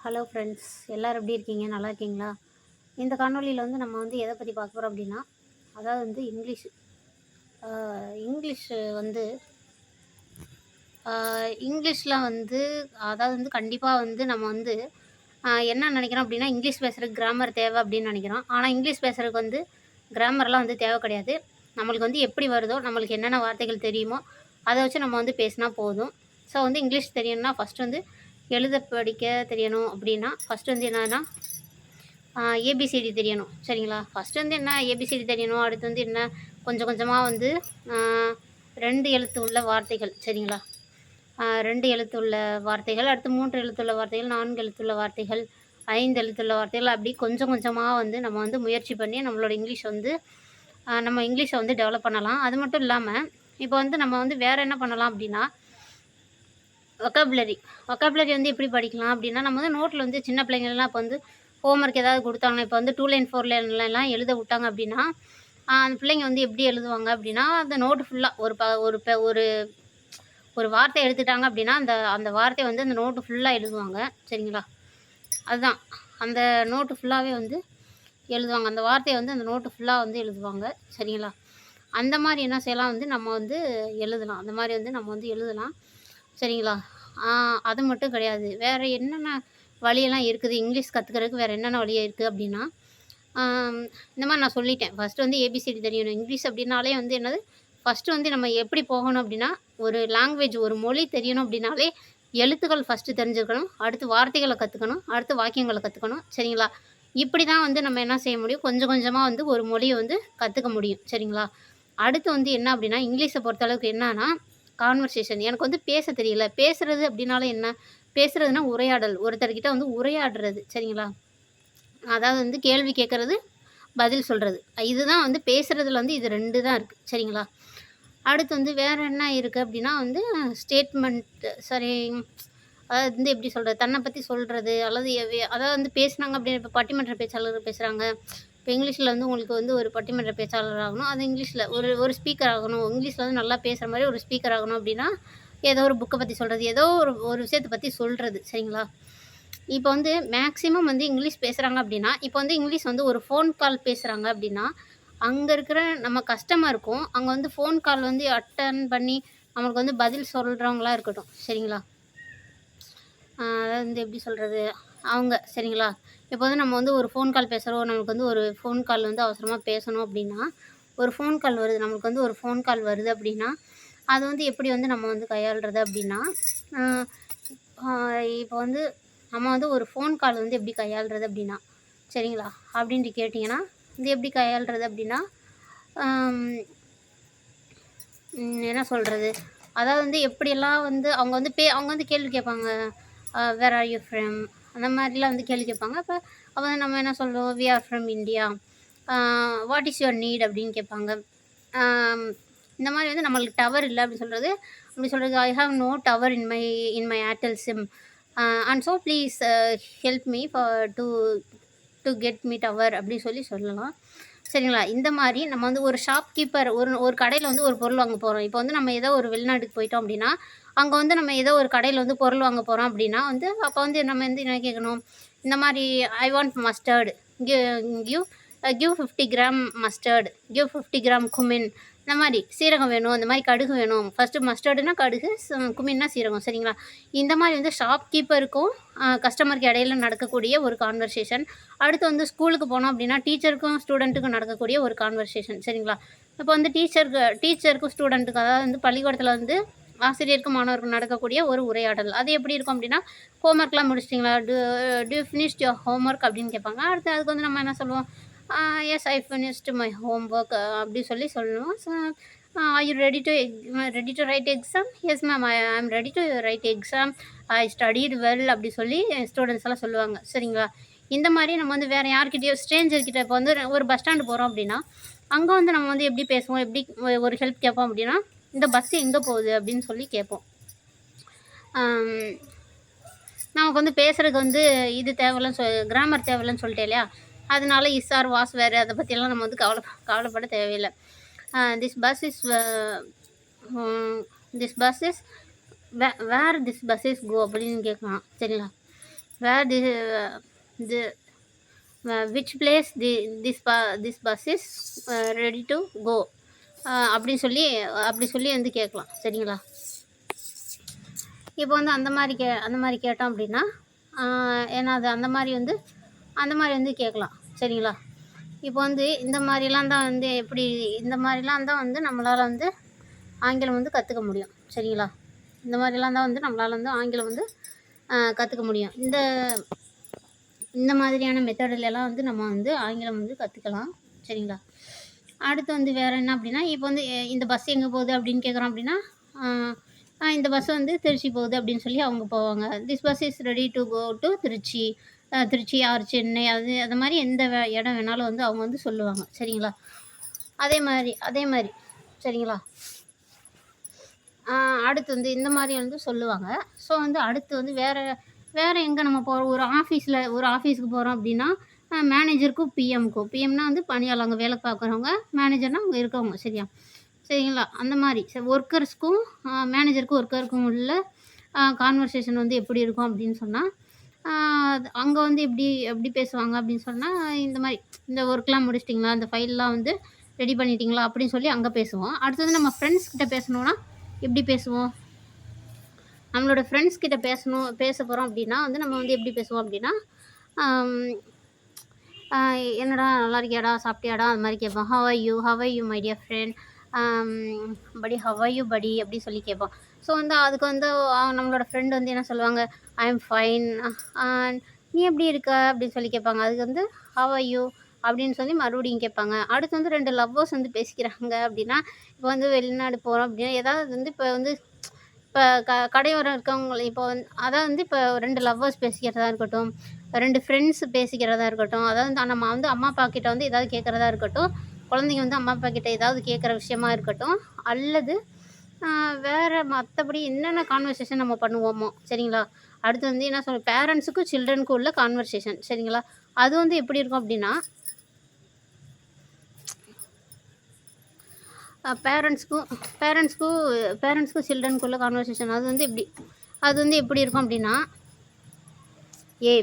Hello friends, எல்லோரும் எப்படி இருக்கீங்க? நல்லா இருக்கீங்களா? இந்த காணொளியில் வந்து நம்ம வந்து எதை பற்றி பார்க்க போகிறோம் அப்படின்னா, அதாவது வந்து இங்கிலீஷ் வந்து இங்கிலீஷில் வந்து அதாவது வந்து கண்டிப்பாக வந்து நம்ம வந்து என்ன நினைக்கிறோம் அப்படின்னா, இங்கிலீஷ் பேசுகிறதுக்கு கிராமர் தேவை அப்படின்னு நினைக்கிறோம். ஆனால் இங்கிலீஷ் பேசுகிறதுக்கு வந்து கிராமர்லாம் வந்து தேவை கிடையாது. நம்மளுக்கு வந்து எப்படி வருதோ, நம்மளுக்கு என்னென்ன வார்த்தைகள் தெரியுமோ அதை வச்சு நம்ம வந்து பேசினா போதும். ஸோ வந்து இங்கிலீஷ் தெரியணும்னா ஃபஸ்ட்டு வந்து எழுத படிக்க தெரியணும் அப்படின்னா, ஃபஸ்ட்டு வந்து என்னன்னா ஏபிசிடி தெரியணும். சரிங்களா? ஃபஸ்ட்டு வந்து என்ன ஏபிசிடி தெரியணும். அடுத்து வந்து என்ன கொஞ்சம் கொஞ்சமாக வந்து 2 எழுத்து உள்ள வார்த்தைகள். சரிங்களா? 2 எழுத்துள்ள வார்த்தைகள், அடுத்து 3 எழுத்துள்ள வார்த்தைகள், 4 எழுத்துள்ள வார்த்தைகள், 5 எழுத்துள்ள வார்த்தைகள், அப்படி கொஞ்சம் கொஞ்சமாக வந்து நம்ம வந்து முயற்சி பண்ணி நம்மளோட இங்கிலீஷ் வந்து நம்ம இங்கிலீஷை வந்து டெவலப் பண்ணலாம். அது மட்டும் இல்லாமல் இப்போ வந்து நம்ம வந்து வேறு என்ன பண்ணலாம் அப்படின்னா, வொக்காபுலரி வந்து எப்படி படிக்கலாம் அப்படின்னா, நம்ம வந்து நோட்டில் வந்து சின்ன பிள்ளைங்கள்லாம் இப்போ வந்து ஹோம்ஒர்க் ஏதாவது கொடுத்தாங்கன்னா, இப்போ வந்து 2 லைன் 4 லைன்லலாம் எழுத விட்டாங்க அப்படின்னா, அந்த பிள்ளைங்க வந்து எப்படி எழுதுவாங்க அப்படின்னா, அந்த நோட்டு ஃபுல்லாக ஒரு வார்த்தை எடுத்துட்டாங்க அப்படின்னா, அந்த அந்த வார்த்தைய வந்து அந்த நோட்டு ஃபுல்லாக எழுதுவாங்க. சரிங்களா? அதுதான். அந்த நோட்டு ஃபுல்லாவே வந்து எழுதுவாங்க. அந்த வார்த்தைய வந்து அந்த நோட்டு ஃபுல்லா வந்து எழுதுவாங்க. சரிங்களா? அந்த மாரி என்ன செய்யலாம் வந்து நம்ம வந்து எழுதலாம். அந்த மாரி வந்து நம்ம வந்து எழுதலாம். சரிங்களா? அது மட்டும் கிடையாது. வேற என்னென்ன வழியெல்லாம் இருக்குது இங்கிலீஷ் கத்துக்கிறதுக்கு வேற என்னென்ன வழி இருக்குது அப்படின்னா, இந்த மாரி நான் சொல்லிட்டேன். ஃபர்ஸ்ட்டு வந்து ஏபிசிடி தெரியணும். இங்கிலீஷ் அப்படின்னாலே வந்து என்னது, ஃபர்ஸ்ட்டு வந்து நம்ம எப்படி போகணும் அப்படின்னா, ஒரு லாங்குவேஜ் ஒரு மொழி தெரியணும் அப்படின்னாலே, எழுத்துக்கள் ஃபர்ஸ்ட்டு தெரிஞ்சிருக்கணும். அடுத்து வார்த்தைகள கத்துக்கணும். அடுத்து வாக்கியங்கள கத்துக்கணும். சரிங்களா? இப்படி தான் வந்து நம்ம என்ன செய்ய முடியும், கொஞ்சம் கொஞ்சமா வந்து ஒரு மொழிய வந்து கத்துக்க முடியும். சரிங்களா? அடுத்து வந்து என்ன அப்படின்னா, இங்கிலீஷ பொறுத்தளவுக்கு என்னன்னா, கான்வர்சேஷன். எனக்கு வந்து பேச தெரியல. பேசுறது அப்படின்னாலே என்ன? பேசுறதுன்னா உரையாடல். ஒருத்தர்கிட்ட வந்து உரையாடுறது. சரிங்களா? அதாவது வந்து கேள்வி கேட்கறது, பதில் சொல்றது. இதுதான் வந்து பேசுறதுல வந்து இது 2 தான் இருக்கு. சரிங்களா? அடுத்து வந்து வேற என்ன இருக்கு அப்டின்னா வந்து ஸ்டேட்மெண்ட் சாரி அதாவது வந்து எப்படி சொல்றது? தன்ன பத்தி சொல்றது அல்லது அதாவது வந்து பேசுனாங்க அப்டின்னா இப்ப பட்டிமன்ற பேச்சாளர் பேசுறாங்க. இப்ப இங்கிலீஷ்ல வந்து உங்களுக்கு வந்து ஒரு பட்டிமன்ற பேச்சாளர் ஆகணும். அது இங்கிலீஷ்ல ஒரு ஒரு ஸ்பீக்கர் ஆகணும். இங்கிலீஷ்ல வந்து நல்லா பேசுற மாரி ஒரு ஸ்பீக்கர் ஆகணும் அப்டின்னா, ஏதோ ஒரு புக்க பத்தி சொல்றது. ஏதோ ஒரு ஒரு விஷயத்த பத்தி சொல்றது. சரிங்களா? இப்ப வந்து மேக்ஸிமம் வந்து இங்கிலீஷ் பேசுறாங்க அப்டின்னா, இப்ப வந்து இங்கிலீஷ் வந்து ஒரு ஃபோன் கால் பேசுறாங்க அப்டின்னா, அங்க இருக்கிற நம்ம கஸ்டமருக்கும், அங்க வந்து ஃபோன் கால் வந்து அட்டெண்ட் பண்ணி நம்மளுக்கு வந்து பதில் சொல்றவங்களா இருக்கட்டும். சரிங்களா? அதாவது வந்து எப்படி சொல்றது? அவங்க சரிங்களா? இப்போ வந்து நம்ம வந்து ஒரு ஃபோன் கால் பேசுறோம். நமக்கு வந்து ஒரு ஃபோன் கால் வந்து அவசரமா பேசணும் அப்டின்னா, ஒரு ஃபோன் கால் வருது. நம்மளுக்கு வந்து ஒரு ஃபோன் கால் வருது அப்டின்னா, அது வந்து எப்படி வந்து நம்ம வந்து கையாள்றது அப்டின்னா, அ ஆ இப்போ வந்து நம்ம வந்து ஒரு ஃபோன் கால் வந்து எப்படி கையாள்றது அப்டின்னா, சரிங்களா? அப்டின்ட்டு கேட்டீங்கன்னா, இது எப்படி கையாள்றது அப்டின்னா, அம் என்ன சொல்றது? அதாவது வந்து எப்படியெல்லாம் வந்து அவங்க வந்து கேள்வி கேட்பாங்க. Where are you from? அந்த மாரிலாம் வந்து கேள்வி கேட்பாங்க. அப்ப நம்ம என்ன சொல்லுவோம்? We are from India. Ah what is your need? அப்படின்னு கேட்பாங்க. ஆம் இந்த மாரி வந்து நம்மளுக்கு டவர் இல்ல அப்படி சொல்றது, I have no tower in my Airtel sim. And so please help me to to get me tower அப்படி சொல்லலாம். சரிங்களா? இந்த மாரி நம்ம வந்து ஒரு ஷாப்கீப்பர் ஒரு ஒரு கடையில வந்து ஒரு பொருள் வாங்க போறோம். இப்போ வந்து நம்ம ஏதோ ஒரு வெளிநாட்டுக்கு போயிட்டோம் அப்டின்னா, அங்க வந்து நம்ம ஏதோ ஒரு கடையில வந்து பொருள் வாங்க போறோம் அப்டின்னா வந்து, அப்ப வந்து நம்ம வந்து என்ன கேட்கணும்? இந்த மாரி I want mustard. Ki give give 50 gram mustard. Give 50 gram cumin. இந்த மாரி சீரகம் வேணும், இந்த மாரி கடுகு வேணும். ஃபர்ஸ்ட்டு மஸ்டர்டுனா கடுகு, குமின்னா சீரகம். சரிங்களா? இந்த மாரி வந்து ஷாப்கீப்பருக்கும் கஸ்டமருக்கு இடையில நடக்கக்கூடிய ஒரு கான்வர்சேஷன். அடுத்து வந்து ஸ்கூலுக்கு போனோம் அப்படின்னா, டீச்சருக்கும் ஸ்டூடெண்ட்டுக்கும் நடக்கக்கூடிய ஒரு கான்வர்சேஷன். சரிங்களா? இப்போ வந்து டீச்சருக்கும் ஸ்டூடெண்ட்டுக்கும் அதாவது வந்து பள்ளிக்கூடத்தில வந்து ஆசிரியருக்கும் மாணவருக்கும் நடக்கக்கூடிய ஒரு உரையாடல். அது எப்படி இருக்கும் அப்படின்னா, "ஹோம்வொர்க்லாம் முடிச்சிட்டிங்களா? Do you finished your homework?" அப்படின்னு கேட்பாங்க. அடுத்து அதுக்கு வந்து நம்ம என்ன சொல்லுவோம்? "Yes I finished my homework" அப்படி சொல்லுவோம். "Are you ready to write exam?" "Yes ma'am. I am ready to write exam. I studied well" அப்படி சொல்லி ஸ்டூடெண்ட்ஸ் எல்லாம் சொல்லுவாங்க. சரிங்களா? இந்த மாரி நம்ம வந்து வேற யார்கிட்டயோ ஸ்ட்ரேஞ்சர் கிட்ட இப்போ வந்து ஒரு பஸ் ஸ்டாண்ட் போறோம் அப்படின்னா, அங்க வந்து நம்ம வந்து எப்படி பேசுவோம்? எப்படி ஒரு ஹெல்ப் கேட்போம் அப்படின்னா, "இந்த பஸ் எங்க போகுது?" அப்படின்னு சொல்லி கேட்போம். அம் நமக்கு வந்து பேசுறதுக்கு வந்து இது தேவையில்லன்னு கிராமர் தேவையில்லன்னு சொல்லிட்டேன் இல்லையா? அதனால இஸ் ஆர் வாஸ் வேர் அத பத்தியெல்லாம் நம்ம வந்து கவலைப்பட தேவையில்ல. This bus is this bus is where this bus is go அப்படின்னு கேட்கலாம். சரிங்களா? Where the which place this bus is ready to go அப்படின்னு சொல்லி அப்படி சொல்லி வந்து கேட்கலாம். சரிங்களா? இப்போ வந்து அந்த மாதிரி கேட்டோம் அப்படின்னா ஏன்னா அது அந்த மாதிரி வந்து கேட்கலாம். சரிங்களா? இப்போ வந்து இந்த மாதிரிலாம் தான் வந்து இந்த மாதிரிலாம் தான் வந்து நம்மளால் வந்து ஆங்கிலம் வந்து கற்றுக்க முடியும். சரிங்களா? இந்த மாதிரிலாம் தான் வந்து நம்மளால் வந்து ஆங்கிலம் வந்து கற்றுக்க முடியும். இந்த மாதிரியான மெத்தடிலலாம் வந்து நம்ம வந்து ஆங்கிலம் வந்து கற்றுக்கலாம். சரிங்களா? அடுத்து வந்து வேறு என்ன அப்படின்னா, இப்போ வந்து இந்த பஸ் எங்கே போகுது அப்படின்னு கேட்குறோம் அப்படின்னா, இந்த பஸ் வந்து திருச்சி போகுது அப்படின்னு சொல்லி அவங்க போவாங்க. This bus is ready to go to Trichy. Trichy or Chennai அது மாதிரி எந்த இடம் வேணாலும் வந்து அவங்க வந்து சொல்லுவாங்க. சரிங்களா? அதே மாதிரி சரிங்களா? அடுத்து வந்து இந்த மாதிரி வந்து சொல்லுவாங்க. ஸோ வந்து அடுத்து வந்து வேறு எங்கே நம்ம போகிறோம், ஒரு ஆஃபீஸுக்கு போகிறோம் அப்படின்னா, மேனேஜருக்கும் பிஎம்னா வந்து பணியாளர் அங்கே வேலை பார்க்குறவங்க, மேனேஜர்னால் அங்கே இருக்கவங்க. சரிங்களா? அந்த மாதிரி ஒர்க்கர்ஸ்க்கும் ஒர்க்கருக்கும் உள்ள கான்வர்சேஷன் வந்து எப்படி இருக்கும் அப்படின்னு சொன்னால், அங்கே வந்து எப்படி பேசுவாங்க அப்படின்னு சொன்னால், இந்த மாதிரி இந்த ஒர்க்லாம் முடிச்சிட்டிங்களா, இந்த ஃபைல்லாம் வந்து ரெடி பண்ணிட்டீங்களா அப்படின்னு சொல்லி அங்கே பேசுவோம். அடுத்தது நம்ம ஃப்ரெண்ட்ஸ் கிட்ட பேசணுன்னா எப்படி பேசுவோம்? நம்மளோட ஃப்ரெண்ட்ஸ் கிட்ட பேச போகிறோம் அப்படின்னா வந்து நம்ம வந்து எப்படி பேசுவோம் அப்படின்னா, என்னடா நல்லா இருக்கியாடா, சாப்பிட்டியாடா, அது மாதிரி கேட்போம். How are you my dear friend, படி ஹவ் ஆர் யூ படி அப்படி சொல்லி கேட்போம். ஸோ வந்து அதுக்கு வந்து நம்மளோட ஃப்ரெண்டு வந்து என்ன சொல்லுவாங்க, ஐ எம் ஃபைன், நீ எப்படி இருக்க அப்படின்னு சொல்லி கேட்பாங்க. அதுக்கு வந்து ஹவ் ஆர் யூ அப்படின்னு சொல்லி மறுபடியும் கேட்பாங்க. அடுத்து வந்து 2 லவ்வர்ஸ் வந்து பேசிக்கிறாங்க அப்படின்னா, இப்போ வந்து வெளிநாடு போகிறோம் அப்படின்னா ஏதாவது வந்து இப்போ கடையோரம் இருக்கவங்க இப்போ அதாவது வந்து இப்போ 2 லவ்வர்ஸ் பேசிக்கிறதா இருக்கட்டும், 2 ஃப்ரெண்ட்ஸ் பேசிக்கிறதா இருக்கட்டும், அதாவது நம்ம வந்து அம்மா அப்பா கிட்ட வந்து ஏதாவது கேட்குறதா இருக்கட்டும், குழந்தைங்க வந்து அம்மா அப்பா கிட்ட ஏதாவது கேட்குற விஷயமா இருக்கட்டும், அல்லது வேறு மற்றபடி என்னென்ன கான்வர்சேஷன் நம்ம பண்ணுவோமோ. சரிங்களா? அடுத்து வந்து என்ன பேரண்ட்ஸுக்கும் சில்ட்ரனுக்கும் உள்ள கான்வர்சேஷன். சரிங்களா? அது வந்து எப்படி இருக்கும் அப்படின்னா, பேரண்ட்ஸ்க்கும் சில்ட்ரனுக்குள்ள கான்வர்சேஷன் அது வந்து எப்படி இருக்கும் அப்படின்னா,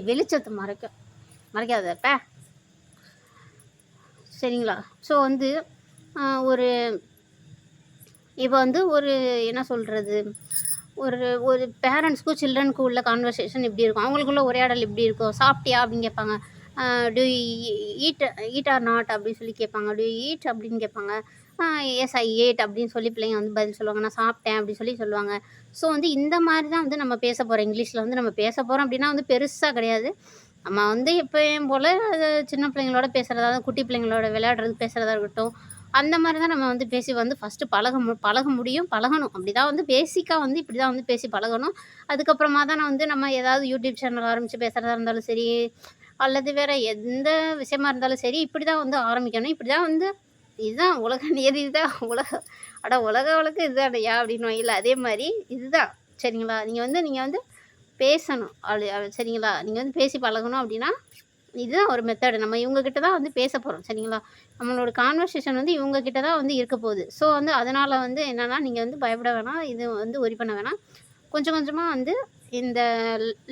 வெளிச்சத்தை மறைக்காத. சரிங்களா? ஸோ வந்து இப்போ வந்து என்ன சொல்கிறது, ஒரு பேரண்ட்ஸ்க்கும் சில்ட்ரனுக்கும் உள்ள கான்வர்சேஷன் எப்படி இருக்கும், அவங்களுக்குள்ள உரையாடல் எப்படி இருக்கும். சாப்பிட்டியா அப்படின்னு கேட்பாங்க. டு ஈட் ஆர் நாட் அப்படின்னு சொல்லி கேட்பாங்க. டு ஈட் அப்படின்னு கேட்பாங்க. எஸ் ஐ ஏட் அப்படின்னு சொல்லி பிள்ளைங்க வந்து பதில் சொல்லுவாங்க. நான் சாப்பிட்டேன் அப்படின்னு சொல்லுவாங்க. ஸோ வந்து இந்த மாதிரி தான் வந்து நம்ம பேச போகிறோம். இங்கிலீஷில் வந்து நம்ம பேச போகிறோம் அப்படின்னா வந்து பெருசாக கிடையாது. நம்ம வந்து எப்பயும் போல் சின்ன பிள்ளைங்களோட பேசுகிறதா, குட்டி பிள்ளைங்களோட விளையாடுறது பேசுகிறதா இருக்கட்டும், அந்த மாதிரி தான் நம்ம வந்து பேசி வந்து ஃபஸ்ட்டு பழகணும். அப்படி தான் வந்து பேசிக்காக வந்து இப்படி தான் வந்து பேசி பழகணும். அதுக்கப்புறமா தான் வந்து நம்ம ஏதாவது யூடியூப் சேனல் ஆரம்பித்து பேசுகிறதா இருந்தாலும் சரி, அல்லது வேறு எந்த விஷயமா இருந்தாலும் சரி, இப்படி தான் வந்து ஆரம்பிக்கணும். இப்படி தான் வந்து இதுதான் உலக நியதி, இதுதான் உலக வழக்கு இதுதானையா அப்படின்னு இல்லை. அதே மாதிரி இதுதான். சரிங்களா? நீங்கள் வந்து பேசணும். சரிங்களா? நீங்கள் வந்து பேசி பழகணும் அப்படின்னா இதுதான் ஒரு மெத்தடு. நம்ம இவங்கக்கிட்ட தான் வந்து பேச போகிறோம். சரிங்களா? நம்மளோட கான்வர்சேஷன் வந்து இவங்கக்கிட்ட தான் வந்து இருக்க போகுது. ஸோ வந்து அதனால் வந்து என்னென்னா, நீங்கள் வந்து பயப்பட வேணாம், இது வந்து ஒரி பண்ண வேணாம். கொஞ்சம் கொஞ்சமாக வந்து இந்த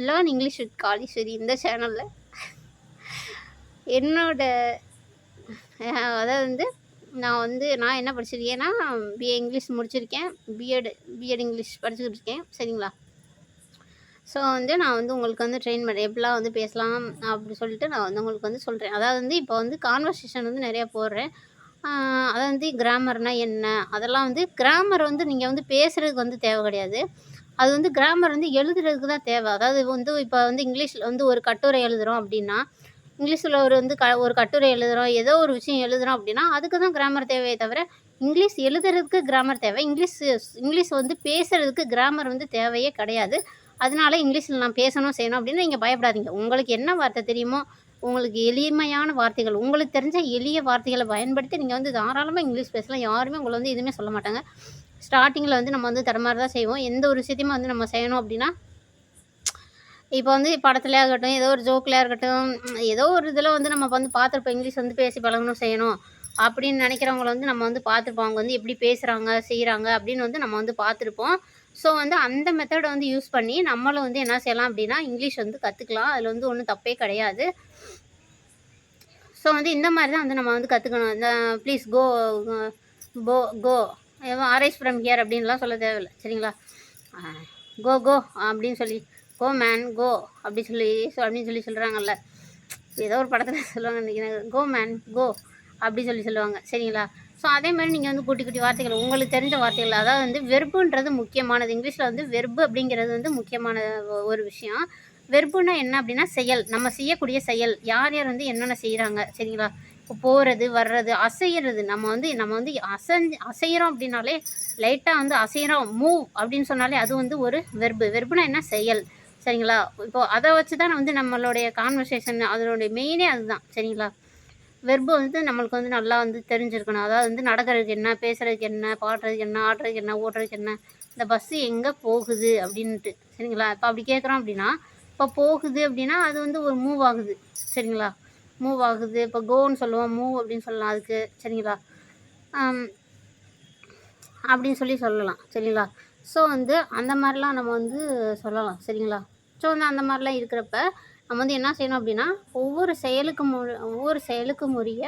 லேர்ன் இங்கிலீஷ் வித் காளீஸ்வரி இந்த சேனலில் என்னோட அதாவது வந்து நான் என்ன படிச்சிருக்கேன்னா, பிஏ இங்கிலீஷ் முடிச்சிருக்கேன். பிஎட் இங்கிலீஷ் படிச்சுக்கிட்டு இருக்கேன். சரிங்களா? ஸோ வந்து நான் வந்து உங்களுக்கு வந்து ட்ரெயின் பண்ணுறேன், எப்படிலாம் வந்து பேசலாம் அப்படி சொல்லிட்டு நான் வந்து உங்களுக்கு வந்து சொல்கிறேன். அதாவது வந்து இப்போ வந்து கான்வர்சேஷன் வந்து நிறையா போடுறேன். அதாவது வந்து கிராமர்னால் என்ன, அதெல்லாம் வந்து கிராமர் வந்து நீங்கள் வந்து பேசுகிறதுக்கு வந்து தேவை கிடையாது. அது வந்து கிராமர் வந்து எழுதுறதுக்கு தான் தேவை. அதாவது வந்து இப்போ வந்து இங்கிலீஷில் வந்து ஒரு கட்டுரை எழுதுகிறோம் அப்படின்னா, இங்கிலீஷில் ஒரு கட்டுரை எழுதுகிறோம், ஏதோ ஒரு விஷயம் எழுதுகிறோம் அப்படின்னா அதுக்கு தான் கிராமர் தேவையே தவிர, இங்கிலீஷ் எழுதுறதுக்கு கிராமர் தேவை. இங்கிலீஷ் வந்து பேசுகிறதுக்கு கிராமர் வந்து தேவையே கிடையாது. அதனால இங்கிலீஷில் நான் பேசணும் செய்யணும் அப்படின்னு நீங்கள் பயப்படாதீங்க. உங்களுக்கு என்ன வார்த்தை தெரியுமோ, உங்களுக்கு எளிமையான வார்த்தைகள், உங்களுக்கு தெரிஞ்ச எளிய வார்த்தைகளை பயன்படுத்தி நீங்கள் வந்து தாராளமாக இங்கிலீஷ் பேசலாம். யாருமே உங்களை வந்து எதுவுமே சொல்ல மாட்டாங்க. ஸ்டார்டிங்கில் வந்து நம்ம வந்து தடுமாறி தான் செய்வோம். எந்த ஒரு விஷயத்தையுமே வந்து நம்ம செய்யணும் அப்படின்னா, இப்போ வந்து படத்துலையா இருக்கட்டும், ஏதோ ஒரு ஜோக்லையா இருக்கட்டும், ஏதோ ஒரு இதில் வந்து நம்ம வந்து பார்த்துருப்போம். இங்கிலீஷ் வந்து பேசி பழகணும் செய்யணும் அப்படின்னு நினைக்கிறவங்கள வந்து நம்ம வந்து பார்த்துருப்போம். அவங்க வந்து எப்படி பேசுகிறாங்க செய்கிறாங்க அப்படின்னு வந்து நம்ம வந்து பார்த்துருப்போம். ஸோ வந்து அந்த மெத்தட வந்து யூஸ் பண்ணி நம்மளும் வந்து என்ன செய்யலாம் அப்படின்னா, இங்கிலீஷ் வந்து கத்துக்கலாம். அதில வந்து ஒண்ணும் தப்பே கிடையாது. ஸோ வந்து இந்த மாரி தான் வந்து நம்ம வந்து கத்துக்கணும். இந்த ப்ளீஸ் கோ அ போ கோ அரைஸ் ஃப்ரம் ஹியர் அப்படின்லாம் சொல்ல தேவையில்ல. சரிங்களா? அ கோ கோ அப்படின்னு சொல்லி, கோ மேன் கோ அப்படின்னு சொல்லி சொல்றாங்கல்ல. ஏதோ ஒரு படத்துல சொல்லுவாங்கன்னு நினைக்கிறேன். கோ மேன் கோ அப்படி சொல்லுவாங்க. சரிங்களா? ஸோ அதே மாரி நீங்க வந்து குட்டி குட்டி வார்த்தைகள் உங்களுக்கு தெரிஞ்ச வார்த்தைகள் அதாவது வந்து வெர்புன்றது முக்கியமானது. இங்கிலீஷ்ல வந்து வெர்பு அப்படிங்கிறது வந்து முக்கியமான ஒரு விஷயம். வெர்புன்னா என்ன அப்படின்னா செயல். நம்ம செய்யக்கூடிய செயல். யார் யார் வந்து என்னென்ன செய்றாங்க. சரிங்களா? இப்போ போறது, வர்றது, அசையிறது. நம்ம வந்து அசையிறோம் அப்படின்னாலே லைட்டா வந்து அசையிறோம், மூவ் அப்படின்னு சொன்னாலே அது வந்து ஒரு வெர்பு. வெர்புனா என்ன? செயல். சரிங்களா? இப்போ அத வச்சு தான் வந்து நம்மளுடைய கான்வர்சேஷன் அதனுடைய மெயினே அதுதான். சரிங்களா? வெர்பு வந்து நம்மளுக்கு வந்து நல்லா வந்து தெரிஞ்சிருக்கணும். அதாவது வந்து நடக்கிறதுக்கு என்ன, பேசுறதுக்கு என்ன, பாடுறதுக்கு என்ன, ஆடுறதுக்கு என்ன, ஓடுறதுக்கு என்ன, இந்த பஸ்ஸு எங்கே போகுது அப்படின்ட்டு. சரிங்களா? இப்போ அப்படி கேட்குறோம் அப்படின்னா, இப்போ போகுது அப்படின்னா அது வந்து ஒரு மூவ் ஆகுது. சரிங்களா? மூவ் ஆகுது. இப்போ கோன்னு சொல்லுவோம். மூவ் அப்படின்னு சொல்லலாம் அதுக்கு. சரிங்களா? அம் அப்படின்னு சொல்லலாம். சரிங்களா? ஸோ வந்து அந்த மாரிலாம் நம்ம வந்து சொல்லலாம். சரிங்களா? ஸோ வந்து அந்த மாரிலாம் இருக்கிறப்ப, நம்ம வந்து என்ன செய்யணும் அப்படின்னா, ஒவ்வொரு செயலுக்கும் உரிய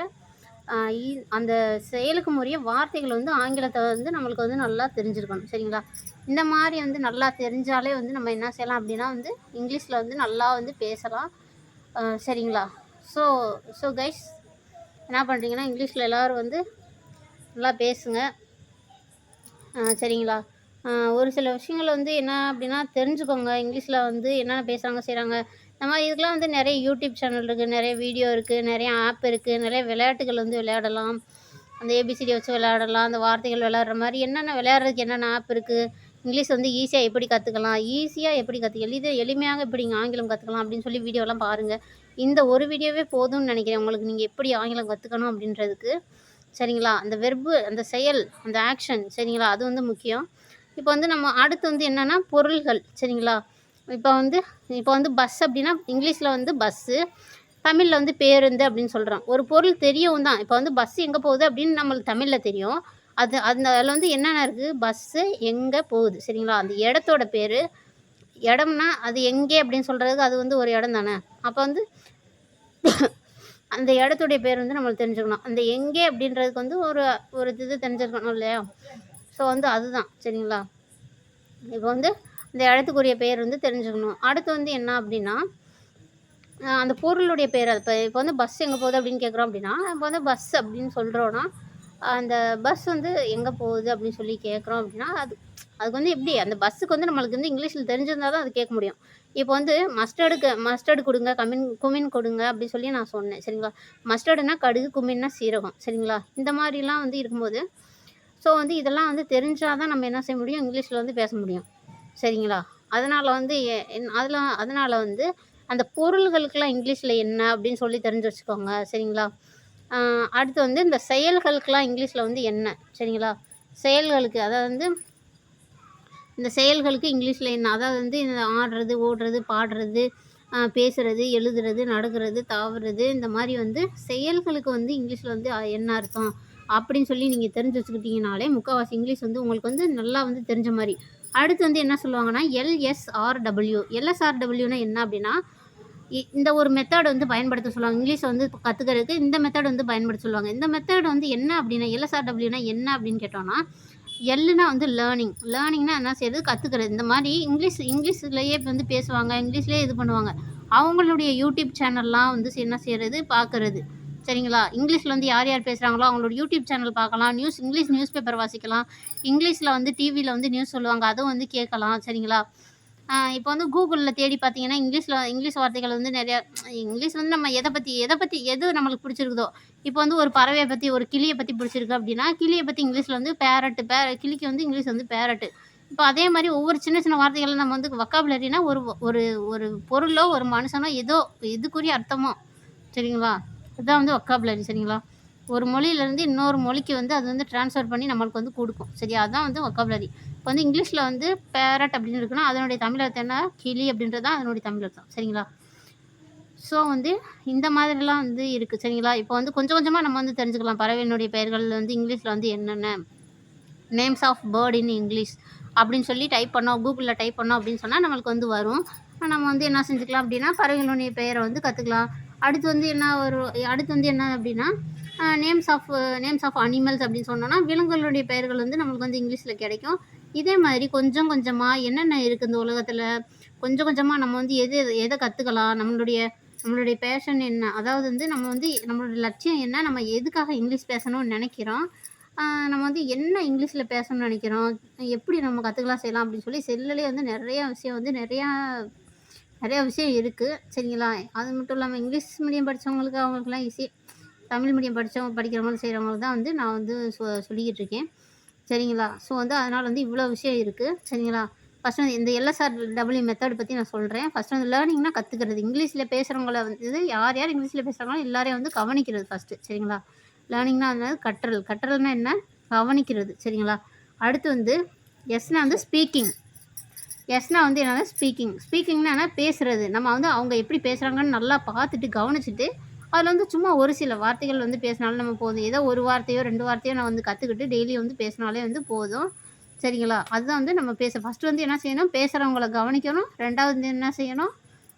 அ இ அந்த செயலுக்கும் உரிய வார்த்தைகள் வந்து ஆங்கிலத்த வந்து நம்மளுக்கு வந்து நல்லா தெரிஞ்சிருக்கணும். சரிங்களா? இந்த மாரி வந்து நல்லா தெரிஞ்சாலே வந்து நம்ம என்ன செய்யலாம் அப்படின்னா வந்து, இங்கிலீஷ்ல வந்து நல்லா வந்து பேசலாம். சரிங்களா? ஸோ ஸோ கைஸ் என்ன பண்ணுறீங்கன்னா, இங்கிலீஷ்ல எல்லாரும் வந்து நல்லா பேசுங்க. சரிங்களா? ஒரு சில விஷயங்கள் வந்து என்ன அப்படின்னா தெரிஞ்சுக்கோங்க. இங்கிலீஷ்ல வந்து என்னென்ன பேசுறாங்க, செய்றாங்க. இந்த மாரி இதுக்கெல்லாம் வந்து நெறைய யூடியூப் சேனல் இருக்கு. நெறைய வீடியோ இருக்கு. நெறைய ஆப் இருக்கு. நெறைய விளையாட்டுகள் வந்து விளையாடலாம். அந்த ஏபிசிடி வச்சு விளையாடலாம். அந்த வார்த்தைகள் விளையாடுற மாரி என்னென்ன விளையாடுறதுக்கு என்னென்ன ஆப் இருக்கு. இங்கிலீஷ் வந்து ஈஸியா எப்படி கத்துக்கலாம்? ஈஸியா எப்படி எளிமையாக எப்படி ஆங்கிலம் கத்துக்கலாம் அப்படின்னு சொல்லி வீடியோலாம் பாருங்க. இந்த ஒரு வீடியோவே போதும்னு நெனைக்கிறேன். உங்களுக்கு நீங்க எப்படி ஆங்கிலம் கத்துக்கணும் அப்படின்றதுக்கு. சரிங்களா? அந்த வெர்பு, அந்த செயல், அந்த ஆக்ஷன் சரிங்களா? அது வந்து முக்கியம். இப்போ வந்து நம்ம அடுத்து வந்து என்னன்னா, பொருள்கள் சரிங்களா? இப்போ வந்து இப்போ வந்து பஸ் அப்டின்னா, இங்கிலீஷ்ல வந்து பஸ்ஸு, தமிழ்ல வந்து பேருந்து அப்படின்னு சொல்றோம். ஒரு பொருள் தெரியவும் தான். இப்போ வந்து பஸ் எங்க போகுது அப்படின்னு நம்மளுக்கு தமிழ்ல தெரியும். அதில வந்து என்னென்ன இருக்கு? பஸ்ஸு எங்க போகுது சரிங்களா? அந்த இடத்தோட பேரு. இடம்னா அது எங்கே அப்படின்னு சொல்றதுக்கு அது வந்து ஒரு இடம் தானே. அப்போ வந்து அந்த இடத்துடைய பேர் வந்து நம்மளுக்கு தெரிஞ்சுக்கணும். அந்த எங்கே அப்படின்றதுக்கு வந்து ஒரு ஒரு இது தெரிஞ்சிருக்கணும் இல்லையா? ஸோ வந்து அதுதான் சரிங்களா? இப்போ வந்து இந்த இடத்துக்குரிய பேர் வந்து தெரிஞ்சுக்கணும். அடுத்து வந்து என்ன அப்படின்னா, அந்த பொருளுடைய பேர் அது இப்போ வந்து பஸ் எங்கே போகுது அப்படின்னு கேட்குறோம் அப்படின்னா, இப்போ வந்து பஸ் அப்படின்னு சொல்றோம்னா, அந்த பஸ் வந்து எங்கே போகுது அப்படின்னு சொல்லி கேட்குறோம் அப்படின்னா, அதுக்கு வந்து எப்படி அந்த பஸ்ஸுக்கு வந்து நம்மளுக்கு வந்து இங்கிலீஷ்ல தெரிஞ்சிருந்தா தான் அது கேட்க முடியும். இப்போ வந்து மஸ்டர்டு குடுங்க, குமின் கொடுங்க அப்படி சொல்லி நான் சொன்னேன். சரிங்களா? மஸ்டர்டுனா கடுகு, குமின்னா சீரகம். சரிங்களா? இந்த மாரிலாம் வந்து இருக்கும்போது, ஸோ வந்து இதெல்லாம் வந்து தெரிஞ்சா தான் நம்ம என்ன செய்ய முடியும்? இங்கிலீஷ்ல வந்து பேச முடியும். சரிங்களா? அதனால வந்து எ என் அதில அதனால வந்து அந்த பொருள்களுக்கெல்லாம் இங்கிலீஷ்ல என்ன அப்படின்னு சொல்லி தெரிஞ்சு வச்சுக்கோங்க. சரிங்களா? அ அடுத்து வந்து இந்த செயல்களுக்கெல்லாம் இங்கிலீஷ்ல வந்து என்ன? சரிங்களா? செயல்களுக்கு அதாவது வந்து இந்த செயல்களுக்கு இங்கிலீஷ்ல என்ன? அதாவது வந்து இந்த ஆடுறது, ஓடுறது, பாடுறது, பேசுறது, எழுதுறது, நடக்கிறது, தாவுறது இந்த மாரி வந்து செயல்களுக்கு வந்து இங்கிலீஷ்ல வந்து என்ன அர்த்தம்? அப்படின்னு சொல்லி நீங்க தெரிஞ்சு வச்சுக்கிட்டீங்கனாலே, முக்காவாசி இங்கிலீஷ் வந்து உங்களுக்கு வந்து நல்லா வந்து தெரிஞ்ச மாரி. அடுத்து வந்து என்ன சொல்லுவாங்கன்னா, எல்எஸ்ஆர்டபிள்யூ. எல்எஸ்ஆர்டபிள்யூன்னா என்ன அப்படின்னா, இந்த ஒரு மெத்தட் வந்து பயன்படுத்த சொல்லுவாங்க. இங்கிலீஷ வந்து கத்துக்கிறதுக்கு இந்த மெத்தட் வந்து பயன்படுத்த சொல்லுவாங்க. இந்த மெத்தட் வந்து என்ன அப்படின்னா, எல்எஸ்ஆர்டபிள்யூன்னா என்ன அப்படின்னு கேட்டோம்னா, எல்லுனா வந்து லேர்னிங். லேர்னிங்னா என்ன செய்றது? கத்துக்கிறது. இந்த மாரி இங்கிலீஷ்லயே வந்து பேசுவாங்க. இங்கிலீஷ்லயே இது பண்ணுவாங்க. அவங்களுடைய யூடியூப் சேனல்லாம் வந்து என்ன செய்றது? பார்க்கறது. சரிங்களா? இங்கிலீஷ்ல வந்து யார் யார் பேசுறாங்களோ அவங்களோட யூடியூப் சேனல் பார்க்கலாம். இங்கிலீஷ் நியூஸ் பேப்பர் வாசிக்கலாம். இங்கிலீஷ்ல வந்து டிவில வந்து நியூஸ் சொல்லுவாங்க. அதுவும் வந்து கேட்கலாம். சரிங்களா? இப்போ வந்து கூகுள்ல தேடி பார்த்தீங்கன்னா, இங்கிலீஷ் வார்த்தைகள் வந்து நெறையா இங்கிலீஷ் வந்து நம்ம எது நம்மளுக்கு பிடிச்சிருக்குதோ, இப்போ வந்து ஒரு பறவைய பத்தி, ஒரு கிளிய பத்தி பிடிச்சிருக்கு அப்படின்னா, கிளிய பத்தி இங்கிலீஷ்ல வந்து பேரட் கிளிக்கு வந்து இங்கிலீஷ் வந்து பேரட். இப்போ அதே மாரி ஒவ்வொரு சின்ன சின்ன வார்த்தைகள நம்ம வந்து வொக்காபுலரினா ஒரு ஒரு ஒரு பொருளோ, ஒரு மனுஷனோ ஏதோ இதுக்குரிய அர்த்தமோ சரிங்களா? இதான் வந்து வொக்காபுலரி சரிங்களா? ஒரு மொழியிலேருந்து இன்னொரு மொழிக்கு வந்து அது வந்து ட்ரான்ஸ்ஃபர் பண்ணி நம்மளுக்கு வந்து குடுக்கும். சரியா? அதான் வந்து வொக்காபுலரி. இப்போ வந்து இங்கிலீஷ்ல வந்து பேரட் அப்படின்னு இருக்குன்னா, அதனுடைய தமிழ் அர்த்தம் என்ன? கிளி அப்படின்றது தான் அதனுடைய தமிழ் அர்த்தம். சரிங்களா? ஸோ வந்து இந்த மாதிரிலாம் வந்து இருக்கு. சரிங்களா? இப்போ வந்து கொஞ்சம் கொஞ்சமா நம்ம வந்து தெரிஞ்சுக்கலாம். பறவையினுடைய பெயர்கள் வந்து இங்கிலீஷ்ல வந்து என்னென்ன? Names of bird in English அப்படின்னு சொல்லி டைப் பண்ணோம், கூகுளில் டைப் பண்ணோம் அப்படின்னு சொன்னால் நம்மளுக்கு வந்து வரும். நம்ம வந்து என்ன செஞ்சுக்கலாம் அப்படின்னா, பறவைகளுடைய பெயரை வந்து கற்றுக்கலாம். அடுத்து வந்து என்ன வரும், அடுத்து வந்து என்ன அப்படின்னா, நேம்ஸ் ஆஃப் அனிமல்ஸ் அப்படின்னு சொன்னோன்னா, விலங்குகளுடைய பெயர்கள் வந்து நம்மளுக்கு வந்து இங்கிலீஷில் கிடைக்கும். இதே மாதிரி கொஞ்சம் கொஞ்சமாக என்னென்ன இருக்குது இந்த உலகத்தில், கொஞ்சம் கொஞ்சமாக நம்ம வந்து எதை கற்றுக்கலாம், நம்மளுடைய பேஷன் என்ன, அதாவது வந்து நம்ம வந்து நம்மளுடைய லட்சியம் என்ன, நம்ம எதுக்காக இங்கிலீஷ் பேசணும்னு நினைக்கிறோம், நம்ம வந்து என்ன இங்கிலீஷில் பேசணும்னு நினைக்கிறோம், எப்படி நம்ம கற்றுக்கலாம் செய்யலாம் அப்படின்னு சொல்லி செல்லுலேயே வந்து நிறையா விஷயம் இருக்குது. சரிங்களா? அது மட்டும் இல்லாமல் இங்கிலீஷ் மீடியம் படித்தவங்களுக்கு அவங்களுக்குலாம் ஈஸி. தமிழ் மீடியம் படிக்கிறவங்களும் செய்கிறவங்களுக்கு தான் வந்து நான் வந்து சொல்லிக்கிட்டு இருக்கேன். சரிங்களா? ஸோ வந்து அதனால் வந்து இவ்வளோ விஷயம் இருக்குது. சரிங்களா? ஃபஸ்ட்டு வந்து இந்த LSRW மெத்தட் பற்றி நான் சொல்கிறேன். ஃபஸ்ட்டு வந்து லேர்னிங்னா கற்றுக்கிறது. இங்கிலீஷில் பேசுகிறவங்கள வந்து யார் யார் இங்கிலீஷில் பேசுகிறாங்களோ எல்லாரையும் வந்து கவனிக்கிறது ஃபஸ்ட்டு. சரிங்களா? லேர்னிங்னா அது கற்றல். கற்றல்னா என்ன? கவனிக்கிறது. சரிங்களா? அடுத்து வந்து எஸ்னா வந்து ஸ்பீக்கிங். எஸ்னா வந்து என்னன்னா ஸ்பீக்கிங்னா என்ன? பேசுகிறது. நம்ம வந்து அவங்க எப்படி பேசுகிறாங்கன்னு நல்லா பார்த்துட்டு கவனிச்சுட்டு அதில் வந்து சும்மா ஒரு சில வார்த்தைகள் வந்து பேசினாலும் நம்ம போதும். ஏதோ ஒரு வார்த்தையோ 2 வார்த்தையோ நான் வந்து கற்றுக்கிட்டு டெய்லியும் வந்து பேசினாலே வந்து போதும். சரிங்களா? அதுதான் வந்து நம்ம ஃபஸ்ட்டு வந்து என்ன செய்யணும்? பேசுகிறவங்கள கவனிக்கணும். 2வது வந்து என்ன செய்யணும்?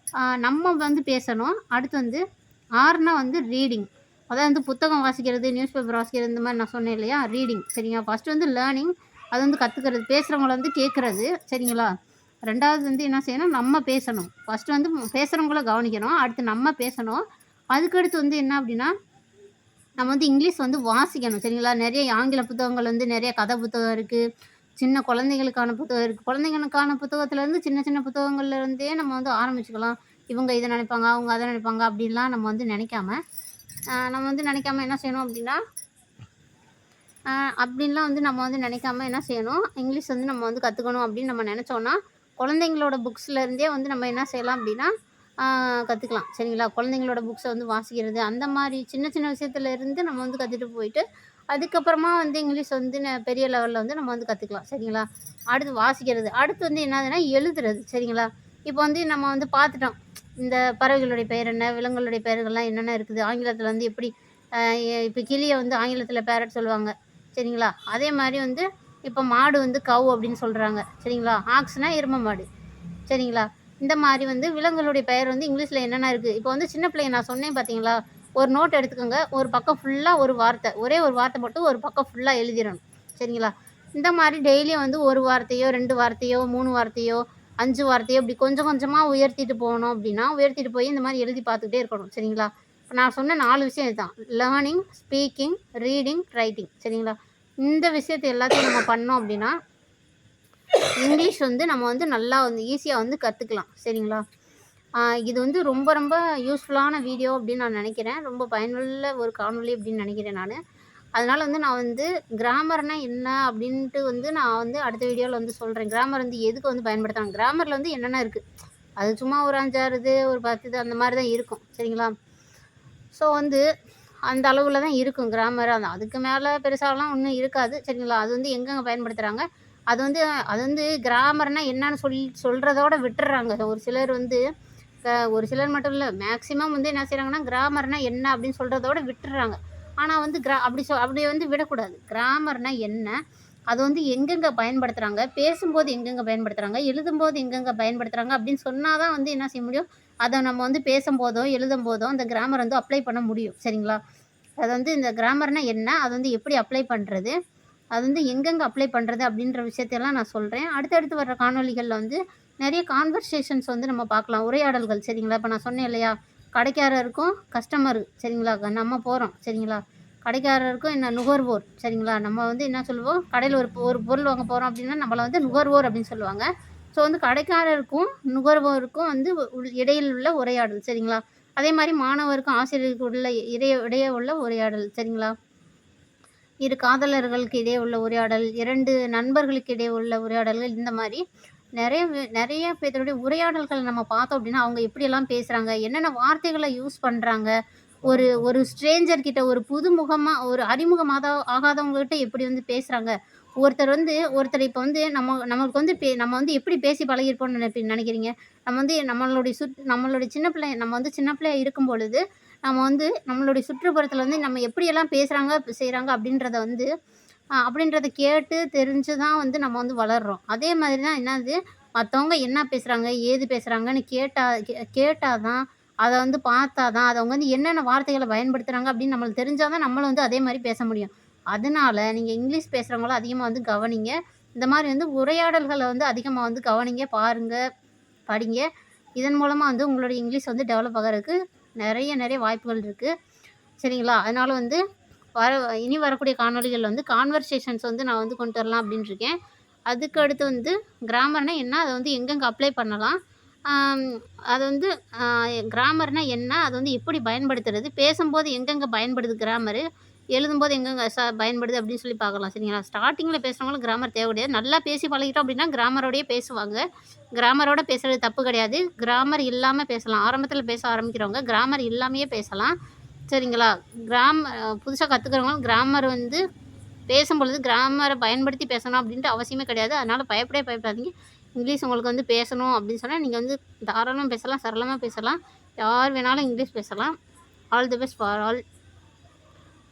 நம்ம வந்து பேசணும். அடுத்து வந்து ஆறுனா வந்து ரீடிங். அதாவது வந்து புத்தகம் வாசிக்கிறது, நியூஸ் பேப்பர் வாசிக்கிறது இந்த மாதிரி நான் சொன்னேன் இல்லையா? ரீடிங். சரிங்களா? ஃபஸ்ட்டு வந்து லேர்னிங். அது வந்து கற்றுக்கிறது. பேசுகிறவங்கள வந்து கேட்குறது. சரிங்களா? 2வது வந்து என்ன செய்யணும்? நம்ம பேசணும். ஃபஸ்ட்டு வந்து பேசுகிறவங்கள கவனிக்கணும். அடுத்து நம்ம பேசணும். அதுக்கடுத்து வந்து என்ன அப்படின்னா, நம்ம வந்து இங்கிலீஷ் வந்து வாசிக்கணும். சரிங்களா? நிறைய ஆங்கில புத்தகங்கள் வந்து நிறைய கதை புத்தகம் இருக்குது. சின்ன குழந்தைகளுக்கான புத்தகம் இருக்குது. குழந்தைங்களுக்கான புத்தகத்துலேருந்து சின்ன சின்ன புத்தகங்கள்லேருந்தே நம்ம வந்து ஆரம்பிச்சுக்கலாம். இவங்க இதை நினைப்பாங்க, அவங்க அதை நினைப்பாங்க அப்படின்லாம் நம்ம வந்து நினைக்காம என்ன செய்யணும் அப்படின்னா, அப்படின்லாம் வந்து நம்ம வந்து நினைக்காம என்ன செய்யணும், இங்கிலீஷ் வந்து நம்ம வந்து கற்றுக்கணும் அப்படின்னு நம்ம நினச்சோன்னா, குழந்தைங்களோட புக்ஸ்லேருந்தே வந்து நம்ம என்ன செய்யலாம் அப்படின்னா கற்றுக்கலாம். சரிங்களா? குழந்தைங்களோட புக்ஸை வந்து வாசிக்கிறது, அந்த மாதிரி சின்ன சின்ன விஷயத்துலேருந்து நம்ம வந்து கற்றுட்டு போயிட்டு, அதுக்கப்புறமா வந்து இங்கிலீஷ் வந்து பெரிய லெவலில் வந்து நம்ம வந்து கற்றுக்கலாம். சரிங்களா? அடுத்து வாசிக்கிறது. அடுத்து வந்து என்னதுன்னா எழுதுறது. சரிங்களா? இப்போ வந்து நம்ம வந்து பார்த்துட்டோம். இந்த பறவைகளுடைய பெயர் என்ன, விலங்குகளுடைய பெயர்கள்லாம் என்னென்ன இருக்குது, ஆங்கிலத்தில் வந்து எப்படி இப்போ கிளியை வந்து ஆங்கிலத்தில் பேரட் சொல்லுவாங்க. சரிங்களா? அதே மாதிரி வந்து இப்போ மாடு வந்து கவ் அப்படின்னு சொல்கிறாங்க. சரிங்களா? ஆக்ஸ்னா எருமை மாடு. சரிங்களா? இந்த மாதிரி வந்து விலங்குகளுடைய பெயர் வந்து இங்கிலீஷில் என்னென்ன இருக்குது. இப்போ வந்து சின்ன பிள்ளைங்க நான் சொன்னேன் பார்த்தீங்களா? ஒரு நோட் எடுத்துக்கோங்க. ஒரு பக்கம் ஃபுல்லாக ஒரு வார்த்தை, ஒரே ஒரு வார்த்தை மட்டும் ஒரு பக்கம் ஃபுல்லாக எழுதிடணும். சரிங்களா? இந்த மாதிரி டெய்லியும் வந்து ஒரு வார்த்தையோ 2 வார்த்தையோ 3 வார்த்தையோ 5 வார்த்தையோ இப்படி கொஞ்சம் கொஞ்சமாக உயர்த்திட்டு போகணும் அப்படின்னா, உயர்த்திட்டு போய் இந்த மாதிரி எழுதி பார்த்துக்கிட்டே இருக்கணும். சரிங்களா? இப்போ நான் சொன்ன 4 விஷயம் இதுதான். Learning, speaking, reading, writing. சரிங்களா? இந்த விஷயத்தை எல்லாத்தையும் நம்ம பண்ணோம் அப்படின்னா இங்கிலீஷ் வந்து நம்ம வந்து நல்லா வந்து ஈஸியாக வந்து கற்றுக்கலாம். சரிங்களா? இது வந்து ரொம்ப ரொம்ப யூஸ்ஃபுல்லான வீடியோ அப்படின்னு நான் நினைக்கிறேன். ரொம்ப பயனுள்ள ஒரு காணொளி அப்படின்னு நினைக்கிறேன் நான். அதனால் வந்து நான் வந்து கிராமர்னா என்ன அப்படின்ட்டு வந்து நான் வந்து அடுத்த வீடியோவில் வந்து சொல்கிறேன். கிராமர் வந்து எதுக்கு வந்து பயன்படுத்துகிறாங்க, கிராமரில் வந்து என்னென்ன இருக்குது, அது சும்மா ஒரு 5, 6 இது, ஒரு 10 இது அந்த மாதிரி தான் இருக்கும். சரிங்களா? ஸோ வந்து அந்த அளவில் தான் இருக்கும் கிராமர். அதுக்கு மேலே பெருசாலாம் ஒன்றும் இருக்காது. சரிங்களா? அது வந்து எங்கெங்கே பயன்படுத்துகிறாங்க, அது வந்து கிராமர்னா என்னன்னு சொல்கிறதோட விட்டுடுறாங்க. ஒரு சிலர் மட்டும் இல்லை, மேக்ஸிமம் வந்து என்ன செய்கிறாங்கன்னா, கிராமர்னா என்ன அப்படின்னு சொல்கிறதோட விட்டுடுறாங்க. ஆனால் வந்து அப்படி வந்து விடக்கூடாது. கிராமர்னா என்ன, அது வந்து எங்கெங்கே பயன்படுத்துகிறாங்க, பேசும்போது எங்கெங்கே பயன்படுத்துகிறாங்க, எழுதும்போது எங்கெங்கே பயன்படுத்துகிறாங்க அப்படின்னு சொன்னால் தான் வந்து என்ன செய்ய முடியும், அதை நம்ம வந்து பேசும்போதோ எழுதும்போதோ அந்த கிராமர் வந்து அப்ளை பண்ண முடியும். சரிங்களா? அது வந்து இந்த கிராமர்னா என்ன, அது வந்து எப்படி அப்ளை பண்ணுறது, அது வந்து எங்கெங்கே அப்ளை பண்ணுறது அப்படின்ற விஷயத்தையெல்லாம் நான் சொல்கிறேன். அடுத்தடுத்து வர்ற காணொளிகளில் வந்து நிறைய கான்வர்சேஷன்ஸ் வந்து நம்ம பார்க்கலாம், உரையாடல்கள். சரிங்களா? இப்போ நான் சொன்னேன் இல்லையா, கடைக்காரருக்கும் கஸ்டமரு. சரிங்களா? நம்ம போகிறோம். சரிங்களா? கடைக்காரருக்கும் என்ன நுகர்வோர். சரிங்களா? நம்ம வந்து என்ன சொல்லுவோம், கடையில் ஒரு பொருள் வாங்க போகிறோம் அப்படின்னா நம்மளை வந்து நுகர்வோர் அப்படின்னு சொல்லுவாங்க. ஸோ வந்து கடைக்காரருக்கும் நுகர்வோருக்கும் வந்து இடையில் உள்ள உரையாடல். சரிங்களா? அதே மாதிரி மாணவருக்கும் ஆசிரியருக்கு உள்ள இடையே உள்ள உரையாடல். சரிங்களா? இரு காதலர்களுக்கு இடையே உள்ள உரையாடல், 2 நண்பர்களுக்கு இடையே உள்ள உரையாடல்கள், இந்த மாதிரி நிறைய பேருடைய உரையாடல்கள் நம்ம பார்த்தோம் அப்படின்னா, அவங்க எப்படியெல்லாம் பேசுகிறாங்க, என்னென்ன வார்த்தைகளை யூஸ் பண்ணுறாங்க, ஒரு ஸ்ட்ரேஞ்சர் கிட்ட, ஒரு புதுமுகமாக, ஒரு ஆகாதவங்ககிட்ட எப்படி வந்து பேசுகிறாங்க. ஒருத்தர் இப்போ வந்து நம்மளுக்கு வந்து நம்ம வந்து எப்படி பேசி பழகியிருப்போம்னு நினைக்கிறீங்க. நம்மளுடைய நம்ம வந்து சின்ன பிள்ளையா இருக்கும் பொழுது நம்ம வந்து நம்மளுடைய சுற்றுப்புறத்தில் வந்து நம்ம எப்படியெல்லாம் பேசுகிறாங்க செய்கிறாங்க அப்படின்றத வந்து அப்படின்றத கேட்டு தெரிஞ்சு தான் வந்து நம்ம வந்து வளர்றோம். அதே மாதிரி தான் என்னது மத்தவங்க என்ன பேசுறாங்க, ஏது பேசுறாங்கன்னு கேட்டா தான், அத வந்து பார்த்தா தான், அது அவங்க வந்து என்னென்ன வார்த்தைகள பயன்படுத்துறாங்க அப்படின்னு நம்மளுக்கு தெரிஞ்சா தான் நம்மளும் வந்து அதே மாரி பேச முடியும். அதனால நீங்க இங்கிலீஷ் பேசுறவங்கள அதிகமா வந்து கவனிங்க. இந்த மாரி வந்து உரையாடல்கள வந்து அதிகமா வந்து கவனிங்க, பாருங்க, படிங்க. இதன் மூலமா வந்து உங்களுடைய இங்கிலீஷ் வந்து டெவலப் ஆகறதுக்கு நெறைய வாய்ப்புகள் இருக்கு. சரிங்களா? அதனால வந்து வர இனி வரக்கூடிய காணொளிகள்ல வந்து கான்வர்சேஷன்ஸ் வந்து நான் வந்து கொண்டு வரலாம் அப்படின்னு இருக்கேன். அதுக்கு அடுத்து வந்து கிராமர்னா என்ன? அத வந்து எங்கெங்க அப்ளை பண்ணலாம்? ஆம் அது வந்து அ கிராமர்னா என்ன? அது வந்து எப்படி பயன்படுத்துறது? பேசும்போது எங்கெங்க பயன்படுது கிராமரு? எழுதும்போது எங்கெங்க பயன்படுது அப்படின்னு சொல்லி பார்க்கலாம். சரிங்களா? ஸ்டார்ட்டிங்ல பேசுறவங்களுக்கு கிராமர் தேவை கிடையாது. நல்லா பேசி பழகிட்டோம் அப்படின்னா கிராமரோடயே பேசுவாங்க. கிராமரோட பேசுறது தப்பு கிடையாது. கிராமர் இல்லாம பேசலாம். ஆரம்பத்தில பேச ஆரம்பிக்கிறவங்க கிராமர் இல்லாமயே பேசலாம். சரிங்களா? புதுசா கத்துக்கிறவங்க கிராமர் வந்து பேசும்பொழுது கிராமர பயன்படுத்தி பேசணும் அப்படின்ட்டு அவசியமே கிடையாது. அதனால பயப்படவே பயப்படாதீங்க. இங்கிலீஷ் உங்களுக்கு வந்து பேசணும் அப்படின்னு சொன்னா, நீங்க வந்து தாராளமா பேசலாம், சரளமா பேசலாம். யார் வேணாலும் இங்கிலீஷ் பேசலாம். All the best for all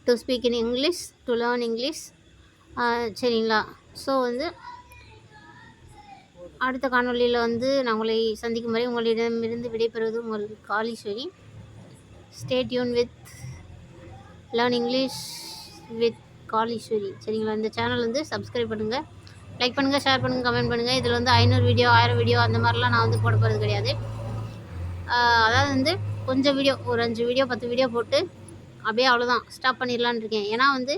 to speak in English, to learn English. சரிங்களா? ஸோ வந்து அடுத்த காணொளியில வந்து நான் உங்களை சந்திக்கும் வரை உங்களிடமிருந்து விடைபெறுவது உங்கள் Kaleeswari. Stay tune with learn English with Kaleeswari. சரிங்களா? இந்த சேனல் வந்து சப்ஸ்கிரைப் பண்ணுங்கள், லைக் பண்ணுங்கள், ஷேர் பண்ணுங்கள், கமெண்ட் பண்ணுங்கள். இதில் வந்து 500 வீடியோ 1000 வீடியோ அந்த மாதிரிலாம் நான் வந்து போட போகிறது கிடையாது. அதாவது வந்து கொஞ்சம் வீடியோ ஒரு 5 வீடியோ 10 வீடியோ போட்டு அப்படியே அவ்வளோதான் ஸ்டாப் பண்ணிடலான்னு இருக்கேன். ஏன்னா வந்து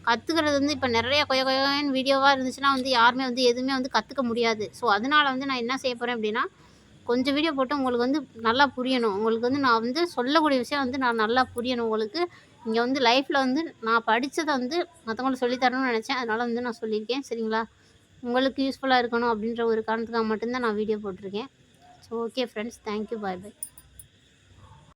கற்றுக்கிறது வந்து இப்போ நிறைய கொயன்னு வீடியோவாக இருந்துச்சுன்னா வந்து யாருமே வந்து எதுவுமே வந்து கற்றுக்க முடியாது. ஸோ அதனால வந்து நான் என்ன செய்ய போகிறேன் அப்படின்னா, கொஞ்சம் வீடியோ போட்டு உங்களுக்கு வந்து நல்லா புரியணும். உங்களுக்கு வந்து நான் வந்து சொல்லக்கூடிய விஷயம் வந்து நான் நல்லா புரியணும் உங்களுக்கு. இங்கே வந்து லைஃப்பில் வந்து நான் படித்தத வந்து மற்றவங்களுக்கு சொல்லி தரணும்னு நினச்சேன். அதனால வந்து நான் சொல்லியிருக்கேன். சரிங்களா? உங்களுக்கு யூஸ்ஃபுல்லாக இருக்கணும் அப்படின்ற ஒரு காரணத்துக்காக மட்டும் தான் நான் வீடியோ போட்டிருக்கேன். So okay friends. Thank you. Bye bye.